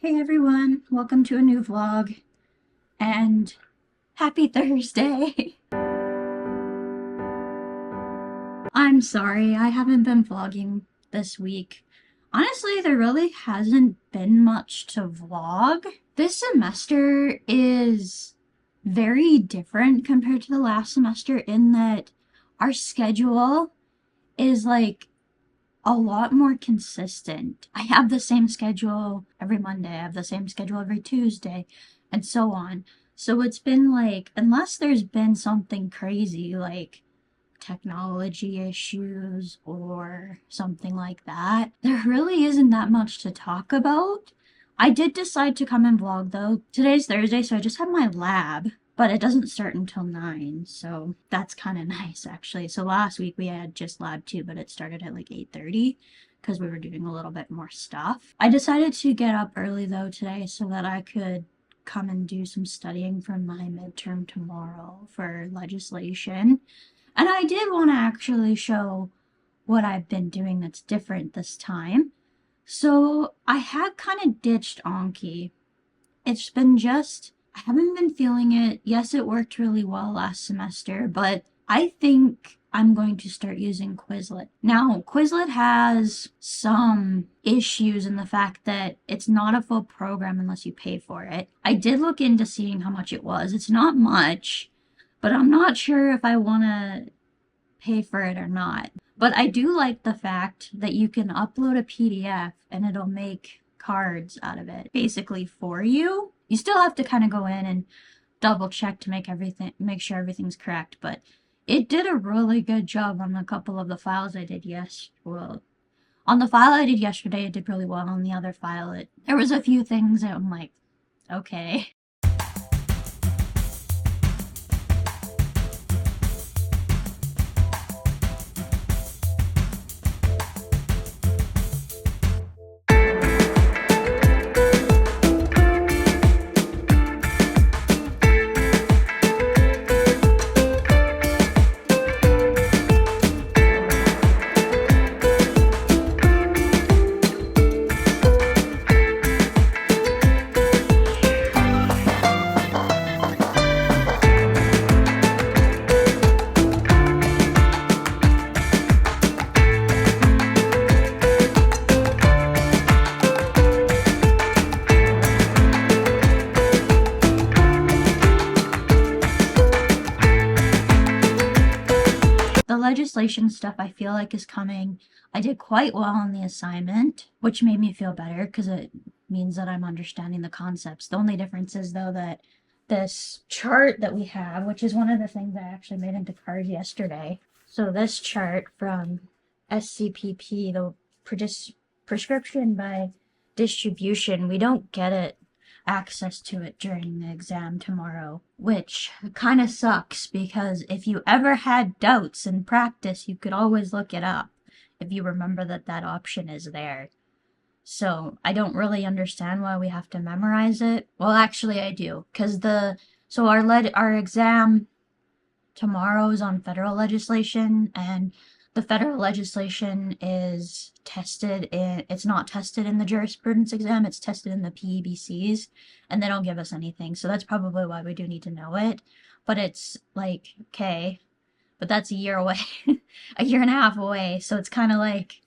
Hey everyone, welcome to a new vlog and happy Thursday. I'm sorry, I haven't been vlogging this week. Honestly, there really hasn't been much to vlog. This semester is very different compared to the last semester in that our schedule is like a lot more consistent. I have the same schedule every Monday, I have the same schedule every Tuesday, and so on. So it's been like, unless there's been something crazy like technology issues or something like that, there really isn't that much to talk about. I did decide to come and vlog though. Today's Thursday, so I just have my lab, but it doesn't start until 9, so that's kind of nice actually. So last week we had just lab 2, but it started at like 8:30 because we were doing a little bit more stuff. I decided to get up early though today so that I could come and do some studying for my midterm tomorrow for legislation. And I did want to actually show what I've been doing that's different this time. So I had kind of ditched Anki. It's been just, I haven't been feeling it. Yes, it worked really well last semester, but I think I'm going to start using Quizlet. Now, Quizlet has some issues in the fact that it's not a full program unless you pay for it. I did look into seeing how much it was. It's not much, but I'm not sure if I want to pay for it or not. But I do like the fact that you can upload a PDF and it'll make cards out of it basically for you. You still have to kind of go in and double check to make sure everything's correct, but it did a really good job on a couple of the files I did on the file I did yesterday, it did really well. On the other file, there was a few things that I'm like, okay. The legislation stuff I feel like is coming. I did quite well on the assignment, which made me feel better because it means that I'm understanding the concepts. The only difference is though that this chart that we have, which is one of the things I actually made into cards yesterday. So this chart from SCPP, the prescription by distribution, we don't get access to it during the exam tomorrow, which kind of sucks because if you ever had doubts in practice, you could always look it up if you remember that that option is there. So I don't really understand why we have to memorize it. Well, actually I do, because our exam tomorrow is on federal legislation, and the federal legislation is it's not tested in the jurisprudence exam, it's tested in the PEBCs, and they don't give us anything. So that's probably why we do need to know it. But it's like, okay, but that's a year away, a year and a half away. So it's kind of like,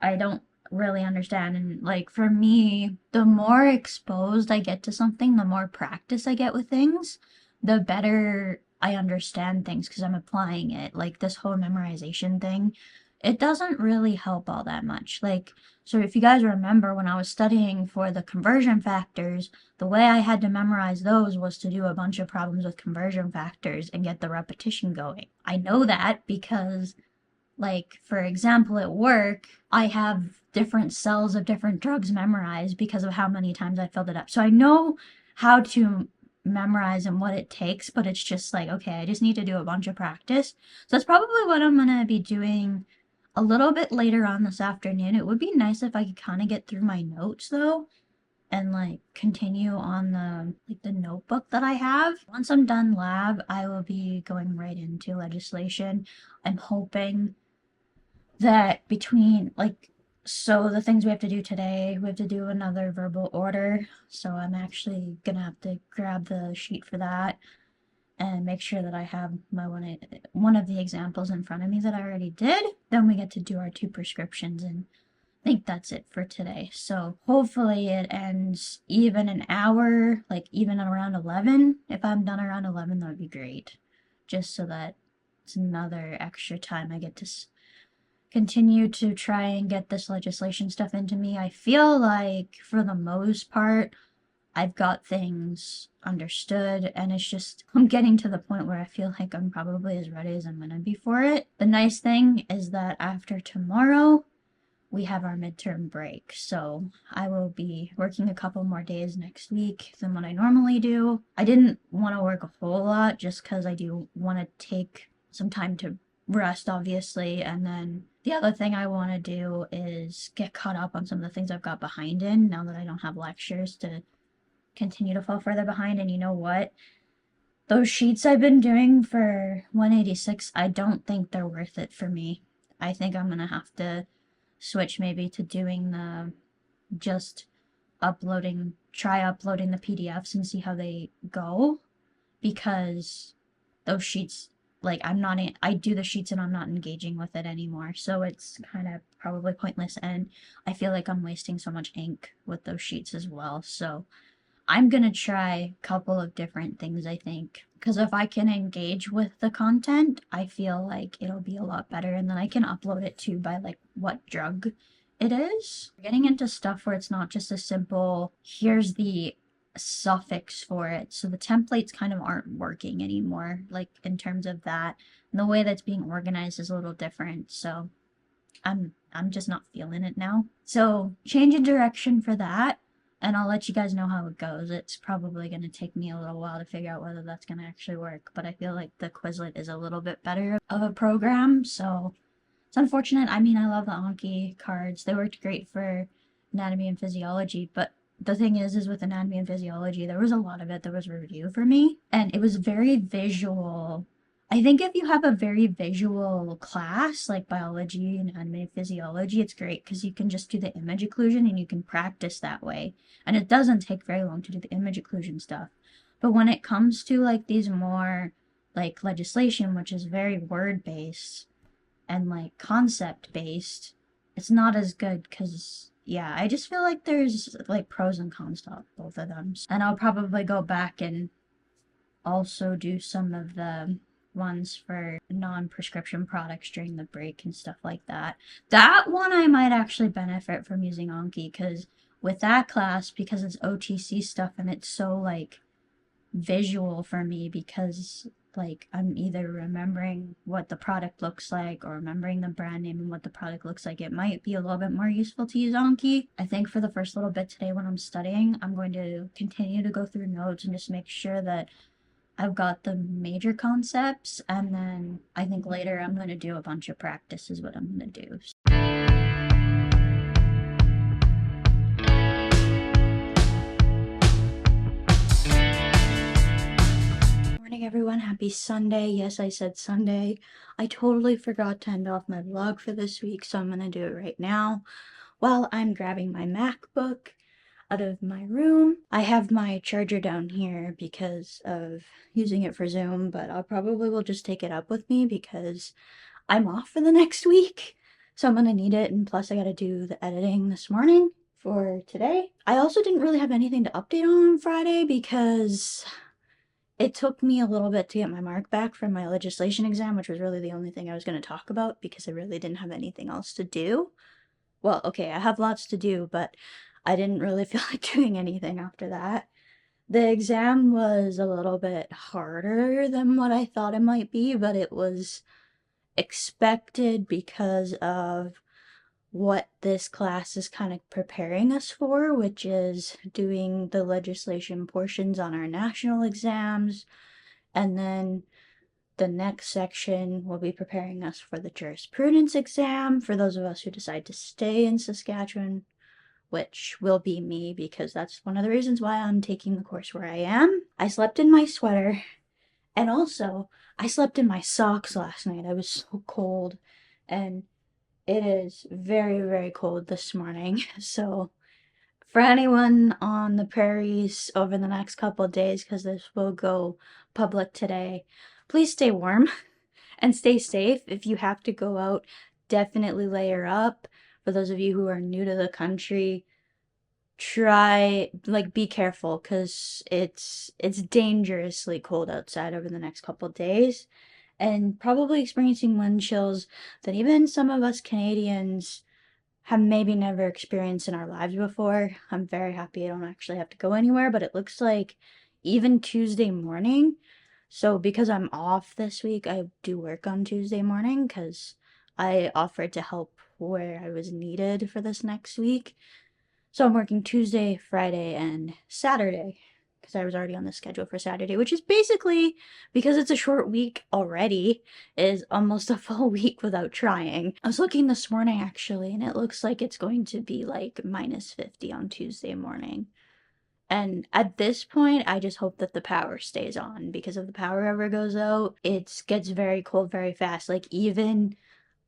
I don't really understand. And like for me, the more exposed I get to something, the more practice I get with things, the better I understand things because I'm applying it. Like this whole memorization thing, it doesn't really help all that much. Like, so if you guys remember when I was studying for the conversion factors, the way I had to memorize those was to do a bunch of problems with conversion factors and get the repetition going. I know that because, like, for example, at work, I have different cells of different drugs memorized because of how many times I filled it up. So I know how to memorize and what it takes, but it's just like, okay, I just need to do a bunch of practice. So that's probably what I'm going to be doing a little bit later on this afternoon. It would be nice if I could kind of get through my notes though and like continue on the notebook that I have. Once I'm done lab, I will be going right into legislation. I'm hoping that between like So the things we have to do today, we have to do another verbal order. So I'm actually gonna have to grab the sheet for that and make sure that I have my one of the examples in front of me that I already did. Then we get to do our 2 prescriptions, and I think that's it for today. So hopefully it ends even an hour, like even around 11. If I'm done around 11, that would be great. Just so that it's another extra time I get to continue to try and get this legislation stuff into me. I feel like for the most part, I've got things understood, and it's just, I'm getting to the point where I feel like I'm probably as ready as I'm gonna be for it. The nice thing is that after tomorrow, we have our midterm break, so I will be working a couple more days next week than what I normally do. I didn't want to work a whole lot just because I do want to take some time to rest, obviously, and then the other thing I want to do is get caught up on some of the things I've got behind in now that I don't have lectures to continue to fall further behind. And you know what? Those sheets I've been doing for 186, I don't think they're worth it for me. I think I'm gonna have to switch maybe to doing the just try uploading the PDFs and see how they go, because those sheets, like, I do the sheets and I'm not engaging with it anymore. So it's kind of probably pointless. And I feel like I'm wasting so much ink with those sheets as well. So I'm gonna try a couple of different things, I think. Because if I can engage with the content, I feel like it'll be a lot better. And then I can upload it too by like what drug it is. Getting into stuff where it's not just a simple, here's the suffix for it. So the templates kind of aren't working anymore, like in terms of that. And the way that's being organized is a little different. So I'm just not feeling it now. So change of direction for that, and I'll let you guys know how it goes. It's probably going to take me a little while to figure out whether that's going to actually work, but I feel like the Quizlet is a little bit better of a program, so it's unfortunate. I mean, I love the Anki cards. They worked great for anatomy and physiology, but the thing is with anatomy and physiology, there was a lot of it that was review for me, and it was very visual. I think if you have a very visual class like biology and anatomy and physiology, it's great because you can just do the image occlusion and you can practice that way. And it doesn't take very long to do the image occlusion stuff. But when it comes to like these more like legislation, which is very word based and like concept based, it's not as good because yeah, I just feel like there's like pros and cons to both of them. And I'll probably go back and also do some of the ones for non-prescription products during the break and stuff like that. That one I might actually benefit from using Anki, because with that class, because it's OTC stuff and it's so like visual for me, because like I'm either remembering what the product looks like or remembering the brand name and what the product looks like, it might be a little bit more useful to use Anki. I think for the first little bit today when I'm studying, I'm going to continue to go through notes and just make sure that I've got the major concepts, and then I think later I'm going to do a bunch of practice is what I'm going to do. Morning everyone, happy Sunday. Yes, I said Sunday. I totally forgot to end off my vlog for this week, so I'm going to do it right now while I'm grabbing my MacBook out of my room. I have my charger down here because of using it for Zoom, but I'll probably will just take it up with me because I'm off for the next week. So I'm gonna need it, and plus I gotta do the editing this morning for today. I also didn't really have anything to update on Friday because it took me a little bit to get my mark back from my legislation exam, which was really the only thing I was going to talk about because I really didn't have anything else to do. Well, okay, I have lots to do, but I didn't really feel like doing anything after that. The exam was a little bit harder than what I thought it might be, but it was expected because of what this class is kind of preparing us for, which is doing the legislation portions on our national exams, and then the next section will be preparing us for the jurisprudence exam for those of us who decide to stay in Saskatchewan, which will be me because that's one of the reasons why I'm taking the course where I am. I slept in my sweater, and also I slept in my socks last night. I was so cold, and It is very, very cold this morning. So, for anyone on the prairies over the next couple of days, because this will go public today, please stay warm and stay safe. If you have to go out, definitely layer up. For those of you who are new to the country, try like be careful because it's dangerously cold outside over the next couple of days, and probably experiencing wind chills that even some of us Canadians have maybe never experienced in our lives before. I'm very happy I don't actually have to go anywhere, but it looks like even Tuesday morning. So because I'm off this week, I do work on Tuesday morning because I offered to help where I was needed for this next week. So I'm working Tuesday, Friday, and Saturday because I was already on the schedule for Saturday, which is basically, because it's a short week already, is almost a full week without trying. I was looking this morning actually, and it looks like it's going to be like -50 on Tuesday morning. And at this point, I just hope that the power stays on, because if the power ever goes out, it gets very cold very fast. Like, even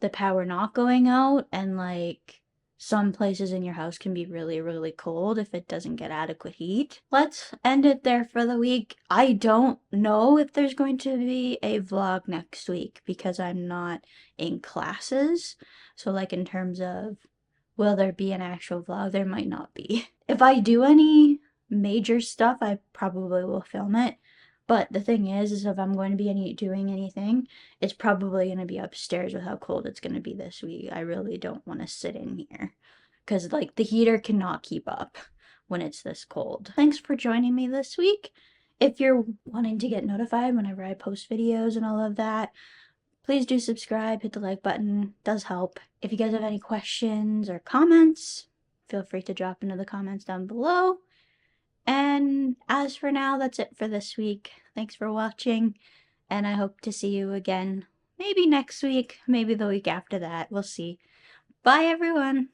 the power not going out, and like some places in your house can be really, really cold if it doesn't get adequate heat. Let's end it there for the week. I don't know if there's going to be a vlog next week because I'm not in classes. So, like, in terms of will there be an actual vlog, there might not be. If I do any major stuff, I probably will film it. But the thing is if I'm going to be doing anything, it's probably going to be upstairs with how cold it's going to be this week. I really don't want to sit in here because, like, the heater cannot keep up when it's this cold. Thanks for joining me this week. If you're wanting to get notified whenever I post videos and all of that, please do subscribe, hit the like button, it does help. If you guys have any questions or comments, feel free to drop into the comments down below. And as for now, that's it for this week. Thanks for watching, and I hope to see you again maybe next week, maybe the week after that. We'll see. Bye, everyone!